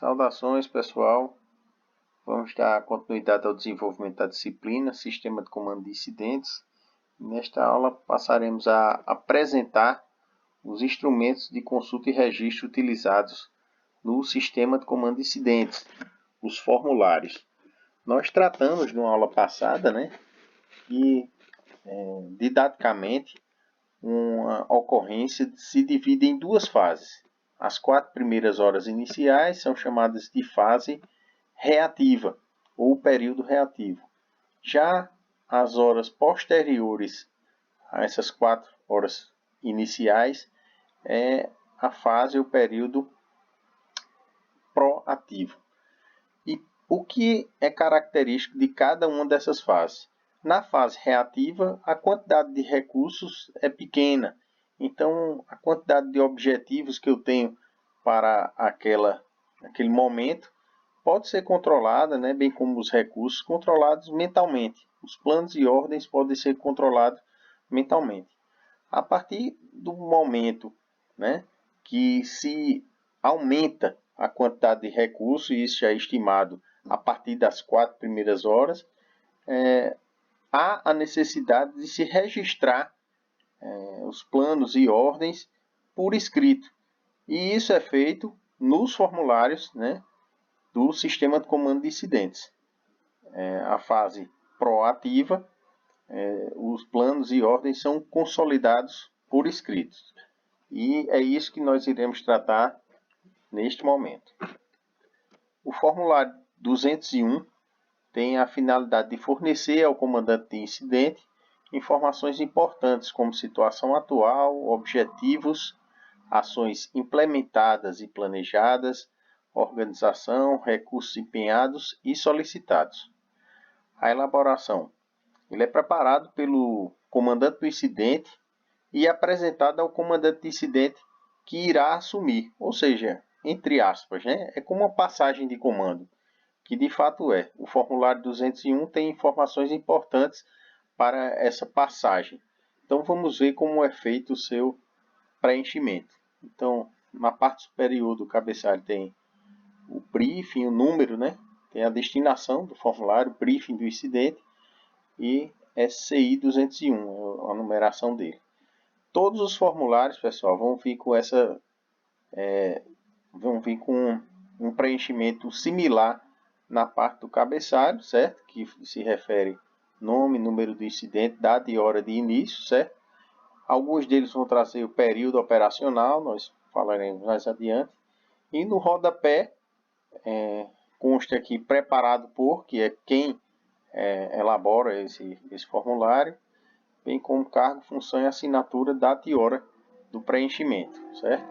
Saudações, pessoal. Vamos dar continuidade ao desenvolvimento da disciplina Sistema de Comando de Incidentes. Nesta aula passaremos a apresentar os instrumentos de consulta e registro utilizados no Sistema de Comando de Incidentes, os formulários. Nós tratamos na aula passada, que didaticamente uma ocorrência se divide em duas fases. As 4 primeiras horas iniciais são chamadas de fase reativa ou período reativo. Já as horas posteriores a essas 4 horas iniciais é a fase ou período proativo. E o que é característico de cada uma dessas fases? Na fase reativa, a quantidade de recursos é pequena. Então, a quantidade de objetivos que eu tenho para aquele momento pode ser controlada, bem como os recursos controlados mentalmente. Os planos e ordens podem ser controlados mentalmente. A partir do momento que se aumenta a quantidade de recursos, e isso já é estimado a partir das 4 primeiras horas, há a necessidade de se registrar os planos e ordens por escrito. E isso é feito nos formulários do Sistema de Comando de Incidentes. A fase proativa, os planos e ordens são consolidados por escrito. E é isso que nós iremos tratar neste momento. O formulário 201 tem a finalidade de fornecer ao comandante de incidente informações importantes como situação atual, objetivos, ações implementadas e planejadas, organização, recursos empenhados e solicitados. A elaboração. Ele é preparado pelo comandante do incidente e apresentado ao comandante de incidente que irá assumir, ou seja, entre aspas, é como uma passagem de comando, que de fato é. O formulário 201 tem informações importantes para essa passagem. Então vamos ver como é feito o seu preenchimento. Então, na parte superior do cabeçalho tem o briefing, o número, tem a destinação do formulário, briefing do incidente e SCI 201, a numeração dele. Todos os formulários, pessoal, vão vir com um preenchimento similar na parte do cabeçalho, certo? Que se refere nome, número do incidente, data e hora de início, certo? Alguns deles vão trazer o período operacional, nós falaremos mais adiante. E no rodapé, consta aqui preparado por, que é quem elabora esse formulário, bem como cargo, função e assinatura, data e hora do preenchimento, certo?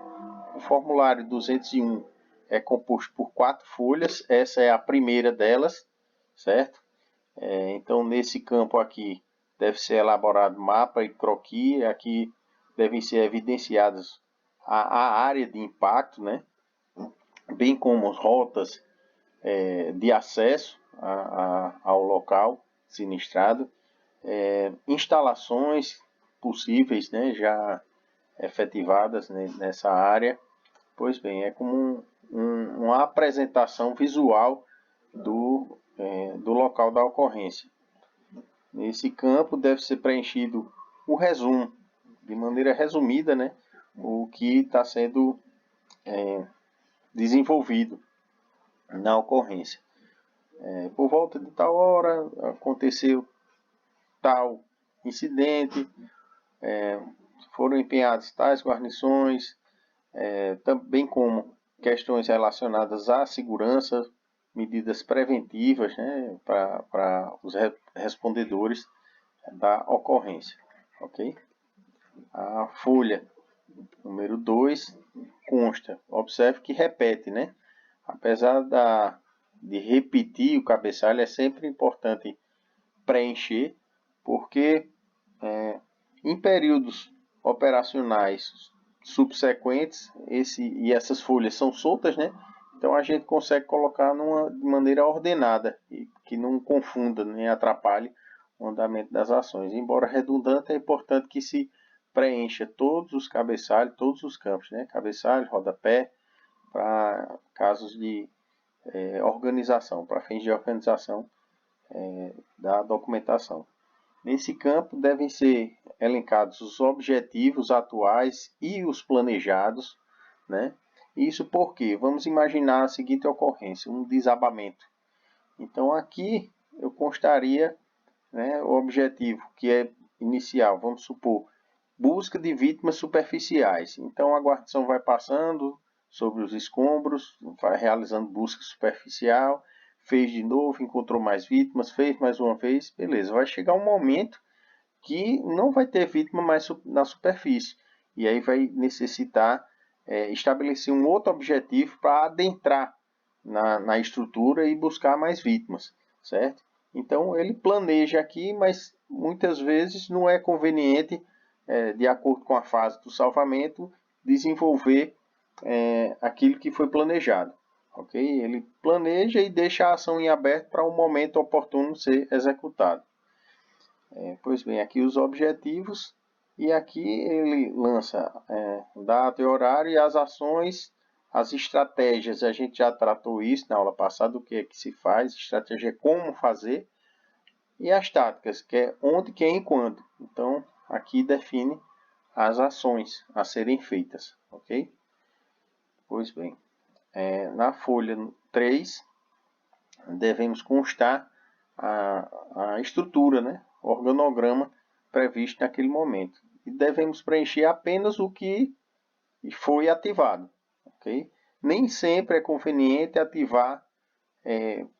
O formulário 201 é composto por 4 folhas, essa é a primeira delas, certo? Então, nesse campo aqui, deve ser elaborado mapa e croquis, aqui devem ser evidenciadas a área de impacto, bem como rotas de acesso ao local sinistrado, instalações possíveis já efetivadas nessa área. Pois bem, é como uma apresentação visual do local da ocorrência. Nesse campo deve ser preenchido o resumo, de maneira resumida, o que está sendo desenvolvido na ocorrência. Por volta de tal hora aconteceu tal incidente, foram empenhadas tais guarnições, também como questões relacionadas à segurança, medidas preventivas para os respondedores da ocorrência. Ok? A folha número 2 consta, observe que repete, apesar de repetir o cabeçalho, é sempre importante preencher, porque em períodos operacionais subsequentes, essas folhas são soltas, então a gente consegue colocar de maneira ordenada, e que não confunda nem atrapalhe o andamento das ações. Embora redundante, é importante que se preencha todos os cabeçalhos, todos os campos, cabeçalho, rodapé, para casos de organização, para fins de organização da documentação. Nesse campo devem ser elencados os objetivos atuais e os planejados, né? Isso porque vamos imaginar a seguinte ocorrência, um desabamento. Então aqui eu constaria, né, o objetivo que é inicial, vamos supor, busca de vítimas superficiais. Então a guarnição vai passando sobre os escombros, vai realizando busca superficial, fez de novo, encontrou mais vítimas, fez mais uma vez, beleza. Vai chegar um momento que não vai ter vítima mais na superfície. E aí vai necessitar estabelecer um outro objetivo para adentrar na estrutura e buscar mais vítimas, certo? Então ele planeja aqui, mas muitas vezes não é conveniente, de acordo com a fase do salvamento, desenvolver aquilo que foi planejado. Okay? Ele planeja e deixa a ação em aberto para um momento oportuno ser executado. Pois bem, aqui os objetivos, e aqui ele lança data e horário e as ações, as estratégias. A gente já tratou isso na aula passada, o que é que se faz, estratégia é como fazer, e as táticas, que é onde, quem e quando. Então, aqui define as ações a serem feitas, ok? Pois bem, na folha 3, devemos constar a estrutura, né? O organograma previsto naquele momento. E devemos preencher apenas o que foi ativado, ok? Nem sempre é conveniente ativar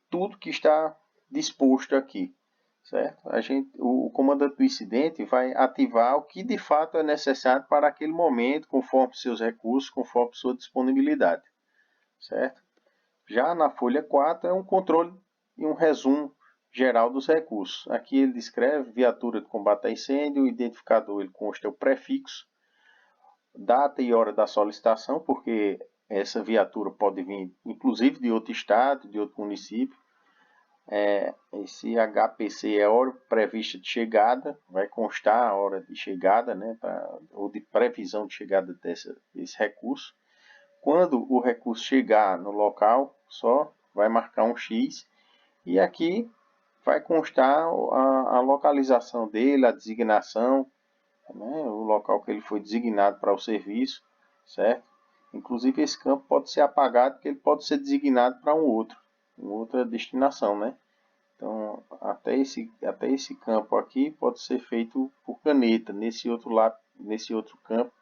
tudo que está disposto aqui, certo? O comandante do incidente vai ativar o que de fato é necessário para aquele momento, conforme seus recursos, conforme sua disponibilidade, certo? Já na folha 4 é um controle e um resumo geral dos recursos. Aqui ele descreve viatura de combate a incêndio, o identificador ele consta o prefixo, data e hora da solicitação, porque essa viatura pode vir inclusive de outro estado, de outro município. Esse HPC é a hora prevista de chegada, vai constar a hora de chegada, né, ou de previsão de chegada desse recurso. Quando o recurso chegar no local, só vai marcar um X, e aqui vai constar a localização dele, a designação, né, o local que ele foi designado para o serviço, certo? Inclusive esse campo pode ser apagado, porque ele pode ser designado para outra destinação, né? Então, até esse campo aqui pode ser feito por caneta, nesse outro campo,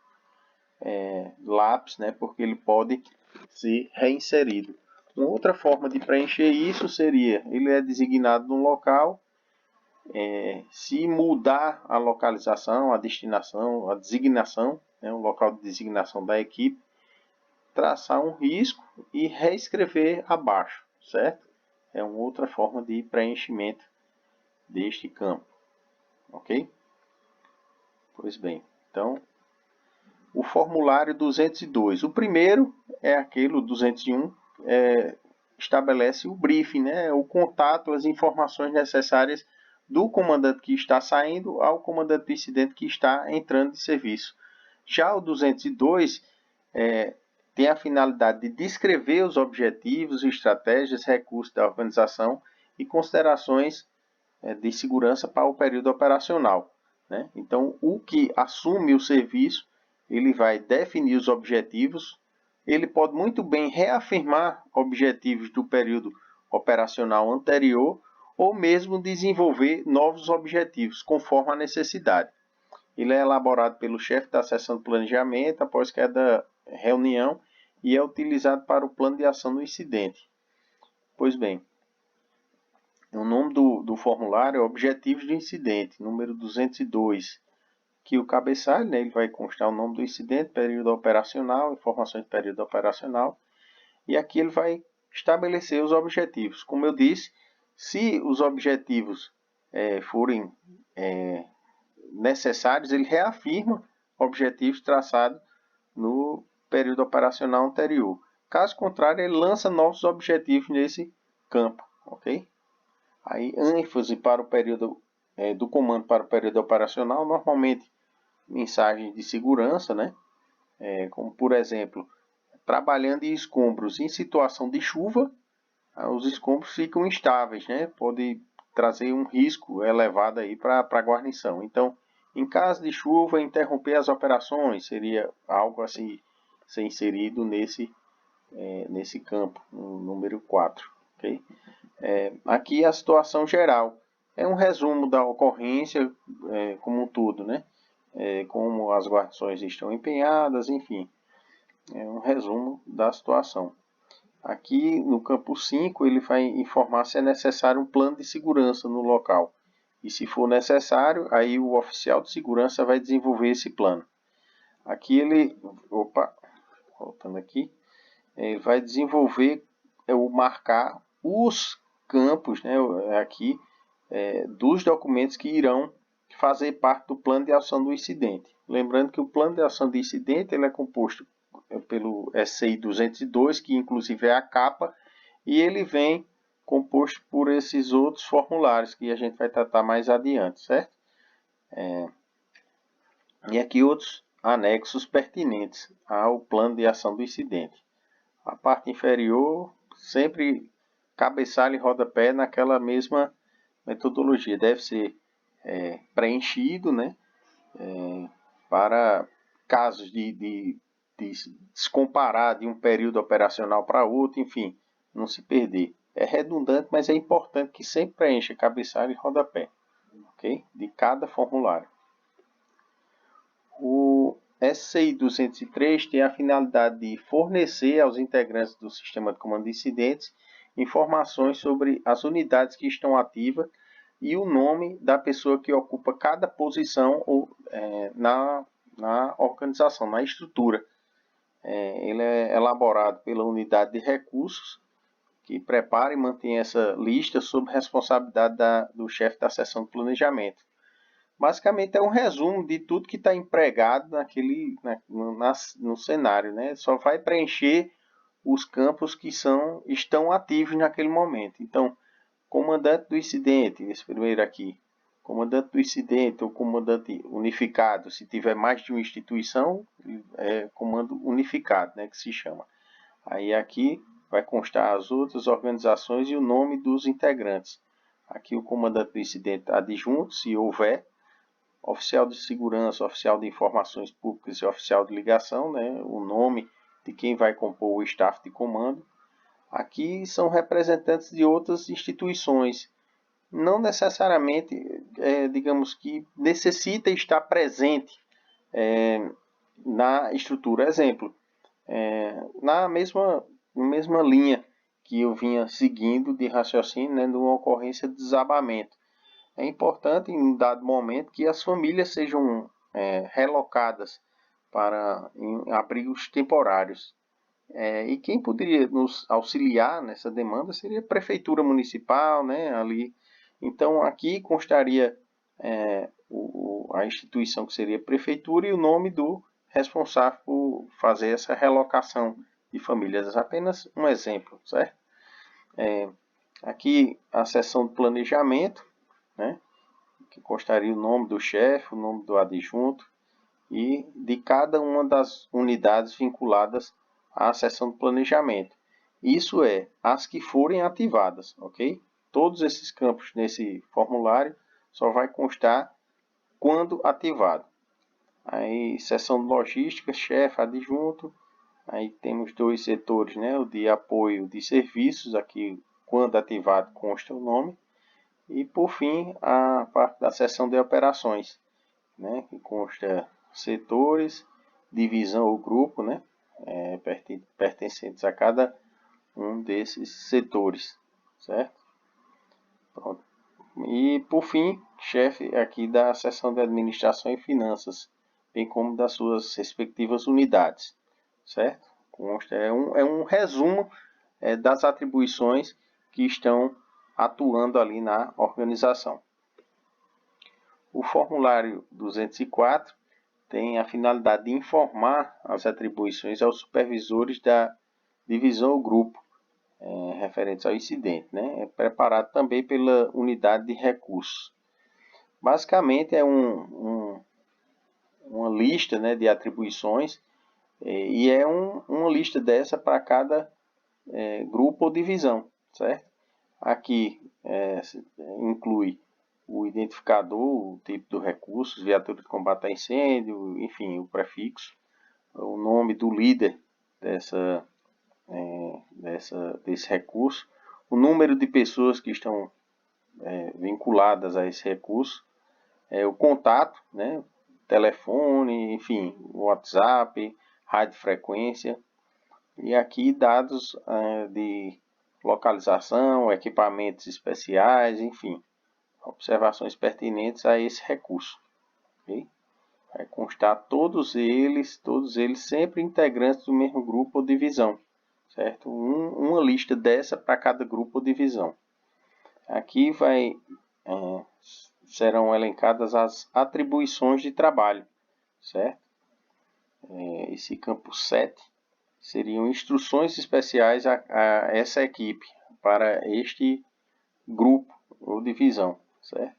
lápis, né, porque ele pode ser reinserido. Uma outra forma de preencher isso seria, ele é designado num local, se mudar a localização, a destinação, a designação, né, o local de designação da equipe, traçar um risco e reescrever abaixo, certo? É uma outra forma de preenchimento deste campo, ok? Pois bem, então, o formulário 202. O primeiro é aquele, o 201, estabelece o briefing, né? O contato, as informações necessárias do comandante que está saindo ao comandante do incidente que está entrando de serviço. Já o 202 tem a finalidade de descrever os objetivos, estratégias, recursos da organização e considerações de segurança para o período operacional, né? Então, o que assume o serviço, ele vai definir os objetivos, ele pode muito bem reafirmar objetivos do período operacional anterior ou mesmo desenvolver novos objetivos, conforme a necessidade. Ele é elaborado pelo chefe da seção de planejamento após cada reunião e é utilizado para o plano de ação do incidente. Pois bem, o nome do formulário é Objetivos do Incidente, número 202, que o cabeçalho, né, ele vai constar o nome do incidente, período operacional, informações de período operacional, e aqui ele vai estabelecer os objetivos. Como eu disse, se os objetivos forem necessários, ele reafirma objetivos traçados no período operacional anterior. Caso contrário, ele lança novos objetivos nesse campo, ok? Aí, ênfase para o período do comando para o período operacional, normalmente mensagens de segurança, né? Como por exemplo, trabalhando em escombros em situação de chuva, os escombros ficam instáveis, né? Pode trazer um risco elevado aí para a guarnição. Então, em caso de chuva, interromper as operações seria algo assim ser inserido nesse campo, no número 4. Okay? Aqui a situação geral. É um resumo da ocorrência como um todo, né? Como as guarnições estão empenhadas, enfim. É um resumo da situação. Aqui no campo 5 ele vai informar se é necessário um plano de segurança no local. E se for necessário, aí o oficial de segurança vai desenvolver esse plano. Aqui ele, voltando aqui, ele vai desenvolver ou marcar os campos, né, aqui, dos documentos que irão fazer parte do plano de ação do incidente. Lembrando que o plano de ação do incidente ele é composto pelo SCI 202, que inclusive é a capa, e ele vem composto por esses outros formulários que a gente vai tratar mais adiante, certo? E aqui outros anexos pertinentes ao plano de ação do incidente. A parte inferior, sempre cabeçalho e rodapé naquela mesma metodologia. Deve ser preenchido, né? Para casos de se comparar de um período operacional para outro, enfim, não se perder. É redundante, mas é importante que sempre preencha cabeçalho e rodapé, ok? De cada formulário. O SCI 203 tem a finalidade de fornecer aos integrantes do sistema de comando de incidentes informações sobre as unidades que estão ativas e o nome da pessoa que ocupa cada posição na organização, na estrutura. Ele é elaborado pela unidade de recursos, que prepara e mantém essa lista sob responsabilidade do chefe da seção de planejamento. Basicamente é um resumo de tudo que está empregado no cenário, né? Só vai preencher os campos que estão ativos naquele momento. Então, comandante do incidente, esse primeiro aqui, comandante do incidente ou comandante unificado, se tiver mais de uma instituição, é comando unificado, né, que se chama. Aí aqui vai constar as outras organizações e o nome dos integrantes. Aqui o comandante do incidente adjunto, se houver, oficial de segurança, oficial de informações públicas e oficial de ligação, né, o nome de quem vai compor o staff de comando. Aqui são representantes de outras instituições, não necessariamente, digamos que necessita estar presente na estrutura. Exemplo, na mesma linha que eu vinha seguindo de raciocínio, né, de uma ocorrência de desabamento. É importante, em um dado momento, que as famílias sejam relocadas em abrigos temporários. E quem poderia nos auxiliar nessa demanda seria a Prefeitura Municipal, né, ali. Então, aqui constaria a instituição que seria a Prefeitura e o nome do responsável por fazer essa relocação de famílias. Apenas um exemplo, certo? Aqui a seção de planejamento, né, que constaria o nome do chefe, o nome do adjunto e de cada uma das unidades vinculadas à seção de planejamento. Isso é, as que forem ativadas, ok? Todos esses campos nesse formulário só vai constar quando ativado. Aí, seção de logística, chefe, adjunto. Aí temos dois setores, né? O de apoio de serviços, aqui quando ativado consta o nome. E por fim, a parte da seção de operações, né? Que consta setores, divisão ou grupo, né? Pertencentes a cada um desses setores, certo? Pronto. E por fim, chefe aqui da seção de administração e finanças, bem como das suas respectivas unidades, certo? Consta, é um resumo das atribuições que estão atuando ali na organização. O formulário 204 tem a finalidade de informar as atribuições aos supervisores da divisão ou grupo referentes ao incidente, né? É preparado também pela unidade de recursos. Basicamente é uma lista, né, de atribuições e é uma lista dessa para cada grupo ou divisão. certo? Aqui inclui o identificador, o tipo do recurso, viatura de combate a incêndio, enfim, o prefixo, o nome do líder desse recurso, o número de pessoas que estão vinculadas a esse recurso, o contato, né, telefone, enfim, WhatsApp, radiofrequência, e aqui dados de localização, equipamentos especiais, enfim, observações pertinentes a esse recurso. Okay? Vai constar todos eles sempre integrantes do mesmo grupo ou divisão, certo? Uma lista dessa para cada grupo ou divisão. Aqui serão elencadas as atribuições de trabalho, certo? Esse campo 7 seriam instruções especiais a essa equipe para este grupo ou divisão, certo?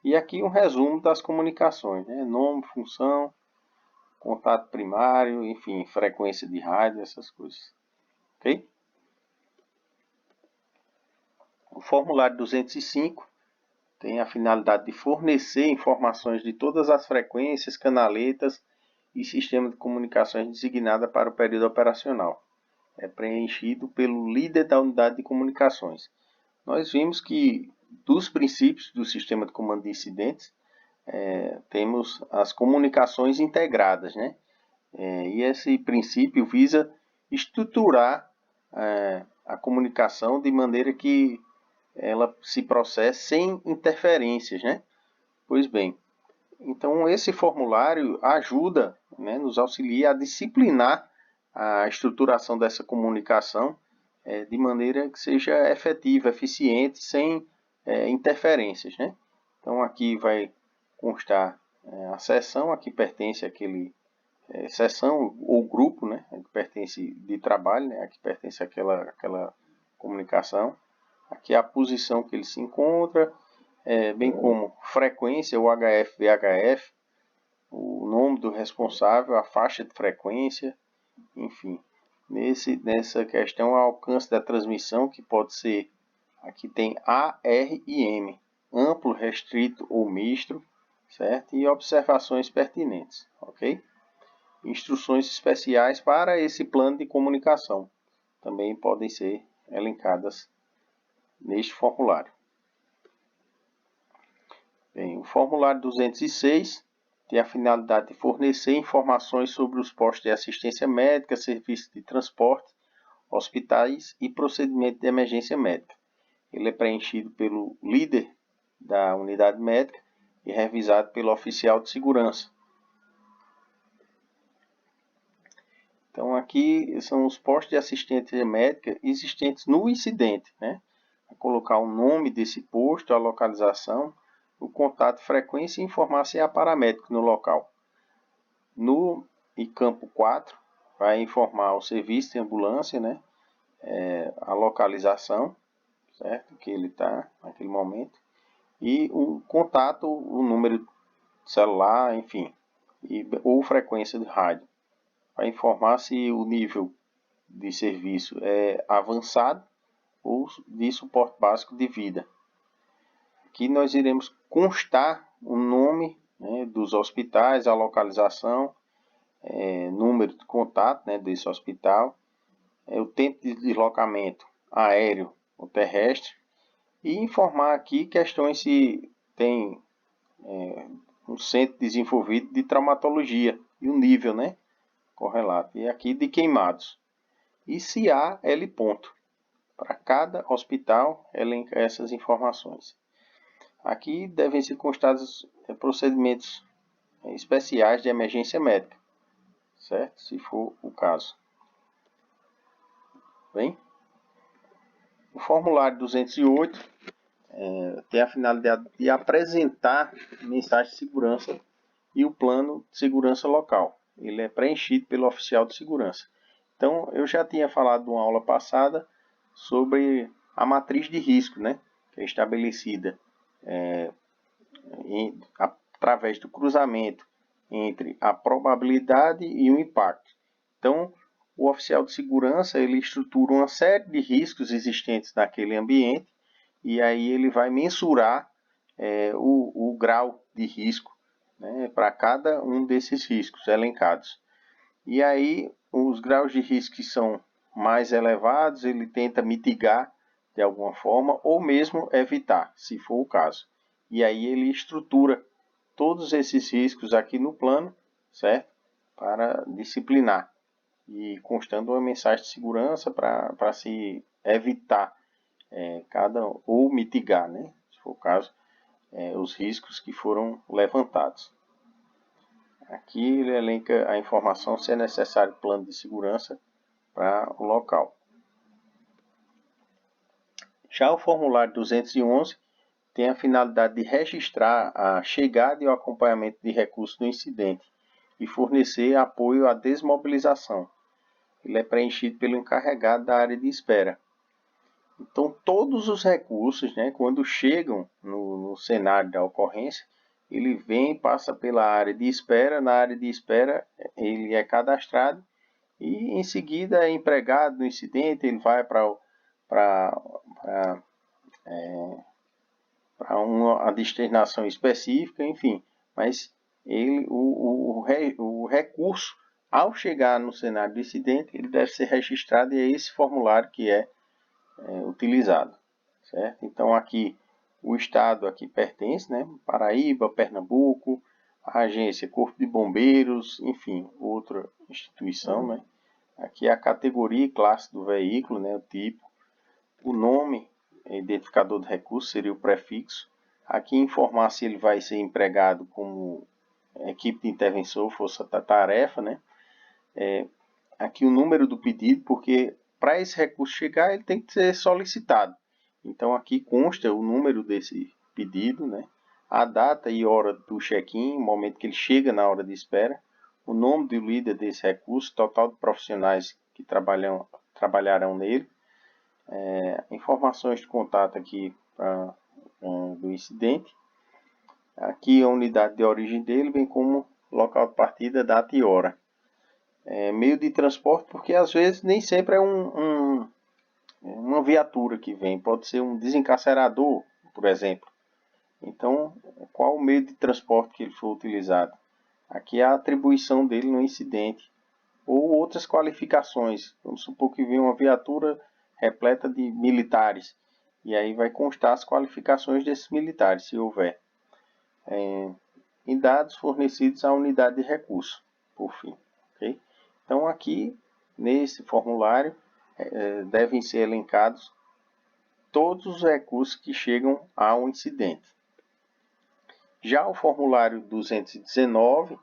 E aqui um resumo das comunicações, né? Nome, função, contato primário, enfim, frequência de rádio, essas coisas. Ok? O formulário 205 tem a finalidade de fornecer informações de todas as frequências, canaletas e sistema de comunicações designada para o período operacional. É preenchido pelo líder da unidade de comunicações. Nós vimos que dos princípios do sistema de comando de incidentes, temos as comunicações integradas, né? E esse princípio visa estruturar a comunicação de maneira que ela se processe sem interferências, né? Pois bem, então esse formulário ajuda, né, nos auxilia a disciplinar a estruturação dessa comunicação de maneira que seja efetiva, eficiente, sem interferências, né? Então aqui vai constar a seção a que pertence aquele seção ou grupo, né, a que pertence de trabalho, né, a que pertence àquela comunicação. Aqui a posição que ele se encontra, bem como frequência, o HF, VHF, o nome do responsável, a faixa de frequência, enfim. Nessa questão, o alcance da transmissão, que pode ser, aqui tem A, R e M, amplo, restrito ou misto, certo? E observações pertinentes, ok? Instruções especiais para esse plano de comunicação também podem ser elencadas neste formulário. Bem, o formulário 206 tem a finalidade de fornecer informações sobre os postos de assistência médica, serviços de transporte, hospitais e procedimento de emergência médica. Ele é preenchido pelo líder da unidade médica e revisado pelo oficial de segurança. Então aqui são os postos de assistência médica existentes no incidente, né? Vou colocar o nome desse posto, a localização, o contato, frequência e informar se há paramédico no local. No campo 4, vai informar o serviço de ambulância, né? A localização, certo? Que ele está naquele momento. E o contato, o número de celular, enfim, ou frequência de rádio. Vai informar se o nível de serviço é avançado ou de suporte básico de vida. Aqui nós iremos constar o nome, né, dos hospitais, a localização, número de contato, né, desse hospital, o tempo de deslocamento aéreo ou terrestre, e informar aqui questões se tem um centro desenvolvido de traumatologia e o nível, né, correlato. E aqui de queimados. E se há L ponto. Para cada hospital, elenca essas informações. Aqui devem ser constados procedimentos especiais de emergência médica, certo? Se for o caso. Bem, o formulário 208 tem a finalidade de apresentar mensagem de segurança e o plano de segurança local. Ele é preenchido pelo oficial de segurança. Então, eu já tinha falado numa aula passada sobre a matriz de risco, né? Que é estabelecida através do cruzamento entre a probabilidade e o impacto. Então, o oficial de segurança ele estrutura uma série de riscos existentes naquele ambiente e aí ele vai mensurar o grau de risco, né, para cada um desses riscos elencados. E aí os graus de risco que são mais elevados ele tenta mitigar de alguma forma ou mesmo evitar, se for o caso. E aí ele estrutura todos esses riscos aqui no plano, certo? Para disciplinar e constando uma mensagem de segurança para se evitar ou mitigar, né? Se for o caso, os riscos que foram levantados. Aqui ele elenca a informação se é necessário plano de segurança para o local. Já o formulário 211 tem a finalidade de registrar a chegada e o acompanhamento de recursos do incidente e fornecer apoio à desmobilização. Ele é preenchido pelo encarregado da área de espera. Então, todos os recursos, né, quando chegam no cenário da ocorrência, ele vem, passa pela área de espera. Na área de espera, ele é cadastrado e, em seguida, é empregado no incidente. Ele vai para uma destinação específica, enfim. Mas o recurso, ao chegar no cenário do incidente, ele deve ser registrado e é esse formulário que é utilizado, certo? Então aqui o estado aqui pertence, né? Paraíba, Pernambuco, a agência Corpo de Bombeiros, enfim, outra instituição, né? Aqui a categoria e classe do veículo, né? O tipo, o nome, identificador de recurso seria o prefixo. Aqui informar se ele vai ser empregado como equipe de intervenção ou força-tarefa, né? Aqui o número do pedido, porque para esse recurso chegar, ele tem que ser solicitado. Então, aqui consta o número desse pedido, né? A data e hora do check-in, o momento que ele chega na hora de espera, o nome do líder desse recurso, total de profissionais que trabalharão nele, informações de contato aqui do incidente, aqui a unidade de origem dele, bem como local de partida, data e hora. Meio de transporte, porque às vezes nem sempre é uma viatura que vem, pode ser um desencarcerador, por exemplo. Então, qual o meio de transporte que ele for utilizado? Aqui é a atribuição dele no incidente, ou outras qualificações. Vamos supor que vem uma viatura repleta de militares, e aí vai constar as qualificações desses militares, se houver. Em dados fornecidos à unidade de recurso, por fim. Okay? Então, aqui, nesse formulário, devem ser elencados todos os recursos que chegam ao incidente. Já o formulário 219,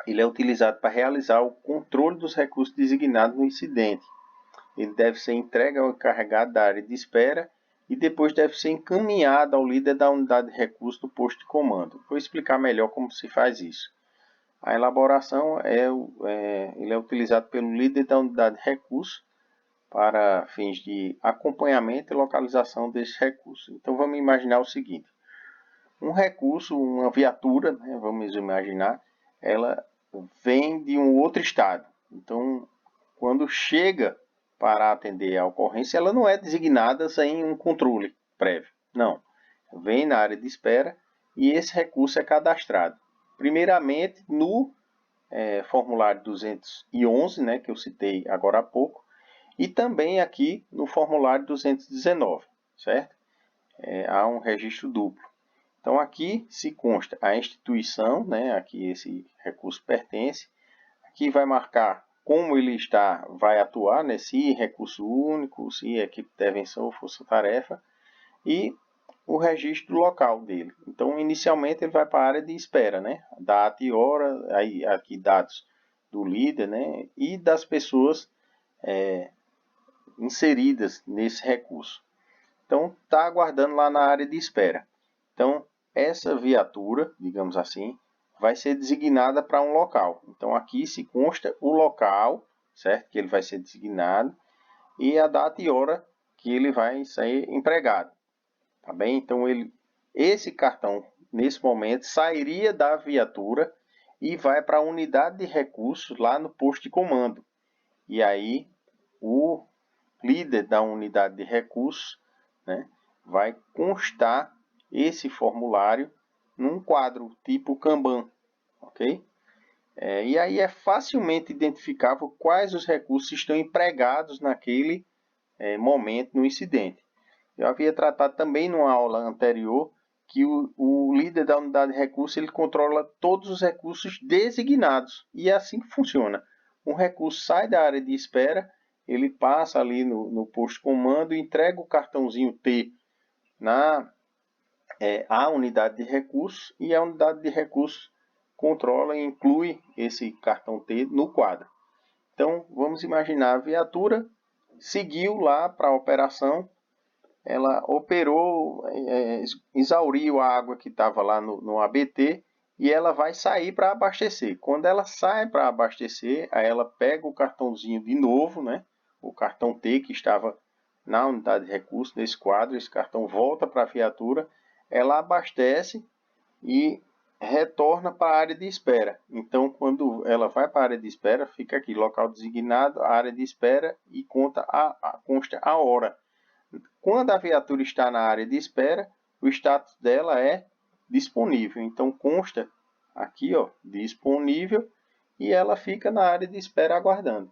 ele é utilizado para realizar o controle dos recursos designados no incidente. Ele deve ser entregue ao encarregado da área de espera e depois deve ser encaminhado ao líder da unidade de recursos do posto de comando. Vou explicar melhor como se faz isso. A elaboração ele é utilizado pelo líder da unidade de recursos para fins de acompanhamento e localização desses recursos. Então vamos imaginar o seguinte: um recurso, uma viatura, né, vamos imaginar, ela vem de um outro estado. Então, quando chega para atender a ocorrência, ela não é designada sem um controle prévio. Não, vem na área de espera e esse recurso é cadastrado. Primeiramente, no formulário 211, né, que eu citei agora há pouco, e também aqui no formulário 219, certo? Há um registro duplo. Então, aqui se consta a instituição, né, aqui esse recurso pertence, aqui vai marcar como ele vai atuar, né, se recurso único, se equipe de intervenção ou força-tarefa, e o registro local dele. Então, inicialmente, ele vai para a área de espera, né? Data e hora, aí aqui dados do líder, né? E das pessoas inseridas nesse recurso. Então, está aguardando lá na área de espera. Então, essa viatura, digamos assim, vai ser designada para um local. Então, aqui se consta o local, certo? Que ele vai ser designado e a data e hora que ele vai ser empregado. Tá bem? Então, esse cartão, nesse momento, sairia da viatura e vai para a unidade de recursos lá no posto de comando. E aí o líder da unidade de recursos, né, vai constar esse formulário num quadro tipo Kanban, ok? E aí é facilmente identificável quais os recursos estão empregados naquele momento no incidente. Eu havia tratado também numa aula anterior que o líder da unidade de recursos ele controla todos os recursos designados. E é assim que funciona. Um recurso sai da área de espera, ele passa ali no posto de comando, entrega o cartãozinho T à unidade de recursos e a unidade de recursos controla e inclui esse cartão T no quadro. Então, vamos imaginar a viatura seguiu lá para a operação, ela operou, exauriu a água que estava lá no ABT e ela vai sair para abastecer. Quando ela sai para abastecer, aí ela pega o cartãozinho de novo, né? O cartão T que estava na unidade de recursos, nesse quadro, esse cartão volta para a viatura, ela abastece e retorna para a área de espera. Então, quando ela vai para a área de espera, fica aqui, local designado, área de espera e consta a hora. Quando a viatura está na área de espera, o status dela é disponível. Então, consta aqui, ó, disponível, e ela fica na área de espera aguardando.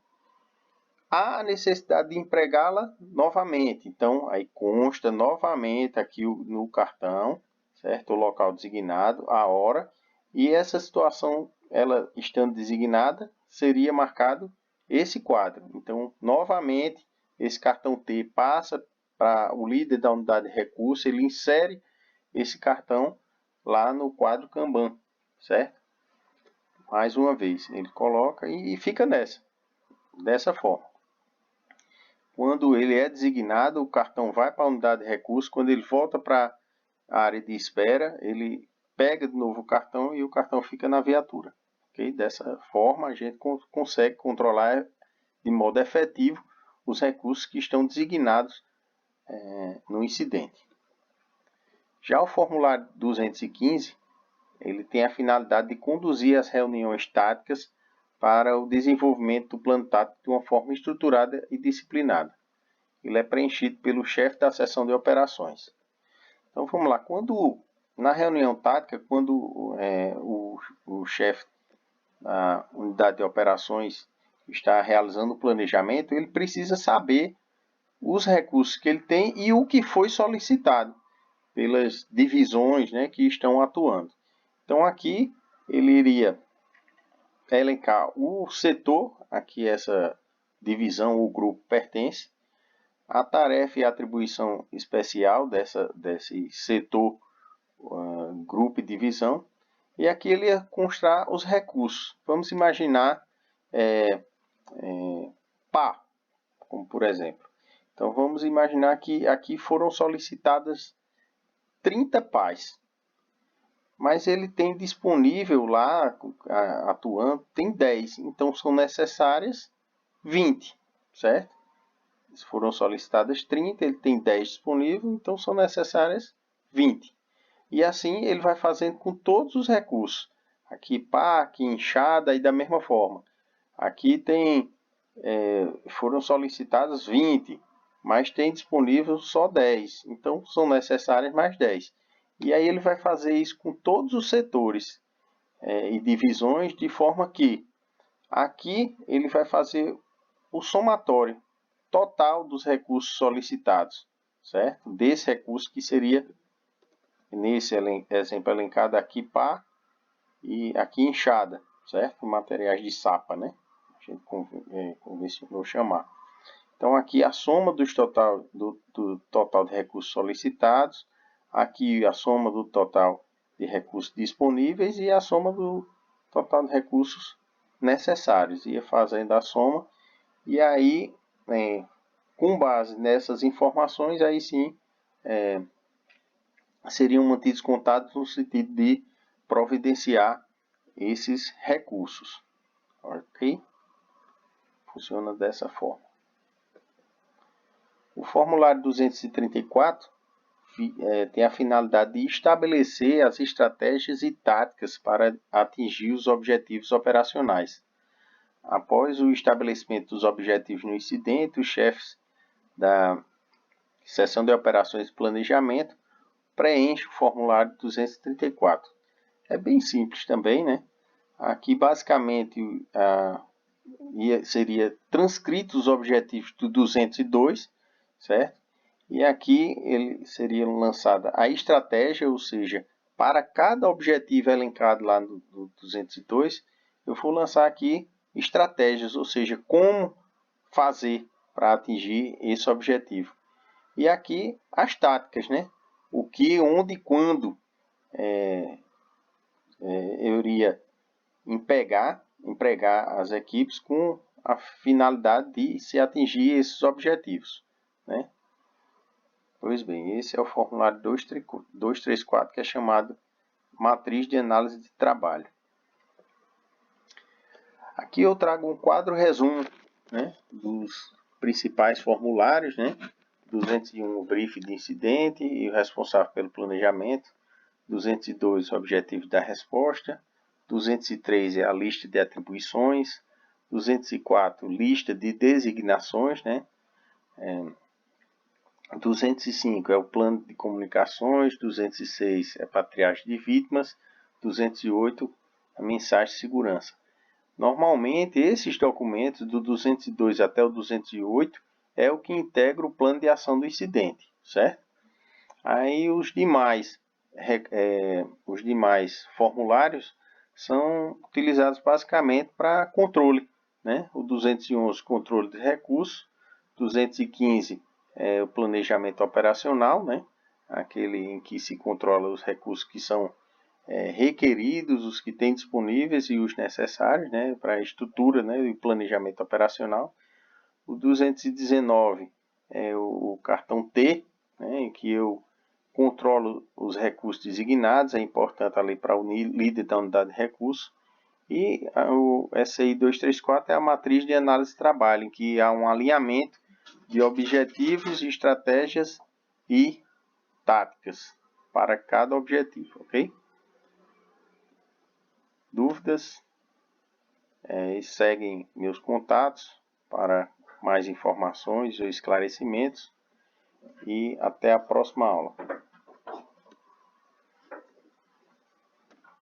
Há a necessidade de empregá-la novamente. Então, aí consta novamente aqui no cartão, certo? O local designado, a hora. E essa situação, ela estando designada, seria marcado esse quadro. Então, novamente, esse cartão T passa para o líder da unidade de recurso, ele insere esse cartão lá no quadro Kanban, certo? Mais uma vez, ele coloca e fica dessa forma. Quando ele é designado, o cartão vai para a unidade de recurso. Quando ele volta para a área de espera, ele pega de novo o cartão e o cartão fica na viatura. Okay? Dessa forma, a gente consegue controlar de modo efetivo os recursos que estão designados no incidente. Já o formulário 215, ele tem a finalidade de conduzir as reuniões táticas para o desenvolvimento do plano tático de uma forma estruturada e disciplinada. Ele é preenchido pelo chefe da seção de operações. Então vamos lá, na reunião tática, quando o chefe da unidade de operações está realizando o planejamento, ele precisa saber os recursos que ele tem e o que foi solicitado pelas divisões, né, que estão atuando. Então aqui ele iria elencar o setor, aqui essa divisão ou grupo pertence, a tarefa e atribuição especial desse setor, grupo e divisão, e aqui ele ia constar os recursos. Vamos imaginar pá, como por exemplo. Então vamos imaginar que aqui foram solicitadas 30 pás, mas ele tem disponível lá, atuando, tem 10, então são necessárias 20, certo? Foram solicitadas 30, ele tem 10 disponíveis, então são necessárias 20. E assim ele vai fazendo com todos os recursos. Aqui pá, aqui enxada e da mesma forma. Aqui foram solicitadas 20, mas tem disponível só 10. Então são necessárias mais 10. E aí ele vai fazer isso com todos os setores e divisões, de forma que aqui ele vai fazer o somatório total dos recursos solicitados, certo? Desse recurso que seria, nesse exemplo elencado aqui, pá, e aqui enxada, certo? Materiais de sapa, né? A gente convencionou chamar. Então aqui a soma do total de recursos solicitados, aqui a soma do total de recursos disponíveis e a soma do total de recursos necessários. Ia fazendo a soma e aí, com base nessas informações, aí sim seriam mantidos contatos no sentido de providenciar esses recursos. Ok? Funciona dessa forma. O formulário 234 tem a finalidade de estabelecer as estratégias e táticas para atingir os objetivos operacionais. Após o estabelecimento dos objetivos no incidente, os chefes da seção de operações e planejamento preenchem o formulário 234. É bem simples também, né? Aqui basicamente seria transcrito os objetivos do 202, certo? E aqui ele seria lançada a estratégia, ou seja, para cada objetivo elencado lá no 202, eu vou lançar aqui estratégias, ou seja, como fazer para atingir esse objetivo. E aqui as táticas, né? O que, onde e quando eu iria empregar as equipes com a finalidade de se atingir esses objetivos, né? Pois bem, esse é o formulário 234, que é chamado Matriz de Análise de Trabalho. Aqui eu trago um quadro resumo, né, dos principais formulários, né? 201, o briefing de incidente e o responsável pelo planejamento. 202, objetivos da resposta. 203 é a lista de atribuições. 204, lista de designações, né? 205 é o plano de comunicações. 206 é para triagem de vítimas. 208, a mensagem de segurança. Normalmente, esses documentos, do 202 até o 208, é o que integra o plano de ação do incidente, certo? Aí os demais formulários são utilizados basicamente para controle, né? O 211, controle de recursos. 215 é o planejamento operacional, né? Aquele em que se controla os recursos que são requeridos, os que têm disponíveis e os necessários, né, para a estrutura, né, e planejamento operacional. O 219 é o cartão T, né, em que eu controlo os recursos designados, é importante ali para o líder da unidade de recursos. E o SI 234 é a matriz de análise de trabalho, em que há um alinhamento de objetivos, estratégias e táticas para cada objetivo, ok? Dúvidas? Seguem meus contatos para mais informações ou esclarecimentos e até a próxima aula.